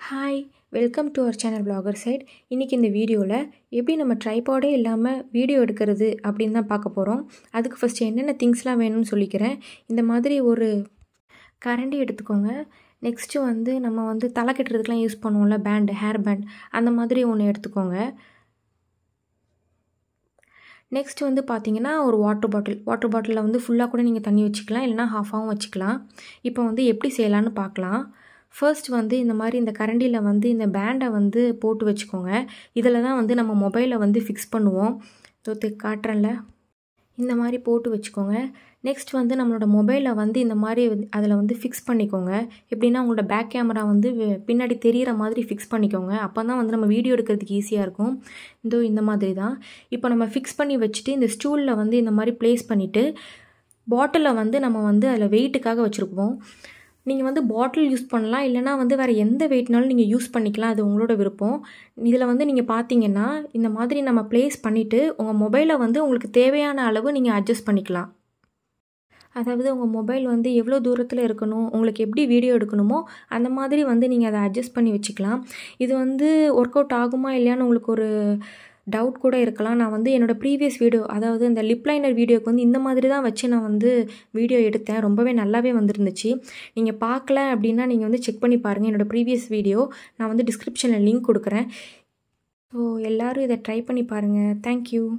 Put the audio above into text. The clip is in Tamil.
Hi welcome to our channel blogger site. இன்றைக்கி இந்த வீடியோவில் எப்படி நம்ம ட்ரைபாடே இல்லாமல் வீடியோ எடுக்கிறது அப்படின்னு தான் பார்க்க போகிறோம். அதுக்கு ஃபஸ்ட்டு என்னென்ன திங்ஸ்லாம் வேணும்னு சொல்லிக்கிறேன். இந்த மாதிரி ஒரு கரண்டி எடுத்துக்கோங்க. நெக்ஸ்ட்டு நம்ம தலை கட்டுறதுக்கெலாம் யூஸ் பண்ணுவோம்ல பேண்டு, ஹேர் பேண்ட், அந்த மாதிரி ஒன்று எடுத்துக்கோங்க. நெக்ஸ்ட் பார்த்தீங்கன்னா ஒரு வாட்டர் பாட்டிலில் ஃபுல்லாக கூட நீங்கள் தண்ணி வச்சுக்கலாம், இல்லைனா ஹாஃபாகவும் வச்சுக்கலாம். இப்போ எப்படி செய்யலான்னு பார்க்கலாம். ஃபர்ஸ்ட் இந்த மாதிரி இந்த கரண்டியில் இந்த பேண்டை போட்டு வச்சுக்கோங்க. இதில் தான் நம்ம மொபைலை ஃபிக்ஸ் பண்ணுவோம். காட்டுறேன்ல, இந்த மாதிரி போட்டு வச்சுக்கோங்க. நெக்ஸ்ட் நம்மளோட மொபைலை இந்த மாதிரி அதில் ஃபிக்ஸ் பண்ணிக்கோங்க. எப்படின்னா உங்களோட பேக் கேமரா பின்னாடி தெரிகிற மாதிரி ஃபிக்ஸ் பண்ணிக்கோங்க. அப்போ தான் நம்ம வீடியோ எடுக்கிறதுக்கு ஈஸியாக இருக்கும். இந்த மாதிரி தான். இப்போ நம்ம ஃபிக்ஸ் பண்ணி வச்சுட்டு இந்த ஸ்டூலில் இந்த மாதிரி ப்ளேஸ் பண்ணிவிட்டு பாட்டிலை நம்ம அதில் வெயிட்டுக்காக வச்சுருப்போம். நீங்கள் பாட்டில் யூஸ் பண்ணலாம், இல்லைனா வேறு எந்த வெயிட்னாலும் நீங்கள் யூஸ் பண்ணிக்கலாம். அது உங்களோட விருப்பம். இதில் நீங்கள் பார்த்தீங்கன்னா இந்த மாதிரி நம்ம ப்ளேஸ் பண்ணிவிட்டு உங்கள் மொபைலை உங்களுக்கு தேவையான அளவு நீங்கள் அட்ஜஸ்ட் பண்ணிக்கலாம். அதாவது உங்கள் மொபைல் எவ்வளோ தூரத்தில் இருக்கணும், உங்களுக்கு எப்படி வீடியோ எடுக்கணுமோ அந்த மாதிரி நீங்கள் அதை அட்ஜஸ்ட் பண்ணி வச்சுக்கலாம். இது ஒர்க் அவுட் ஆகுமா இல்லையான்னு உங்களுக்கு ஒரு டவுட் கூட இருக்கலாம். நான் என்னோடய ப்ரீவியஸ் வீடியோ, அதாவது இந்த லிப் லைனர் வீடியோக்கு இந்த மாதிரி தான் வச்சு நான் வீடியோ எடுத்தேன். ரொம்பவே நல்லாவே வந்துருந்துச்சு. நீங்கள் பார்க்கல அப்படின்னா நீங்கள் செக் பண்ணி பாருங்கள். என்னோடய ப்ரீவியஸ் வீடியோ நான் டிஸ்கிரிப்ஷனில் லிங்க் கொடுக்குறேன். ஸோ எல்லோரும் இதை ட்ரை பண்ணி பாருங்கள். தேங்க்யூ.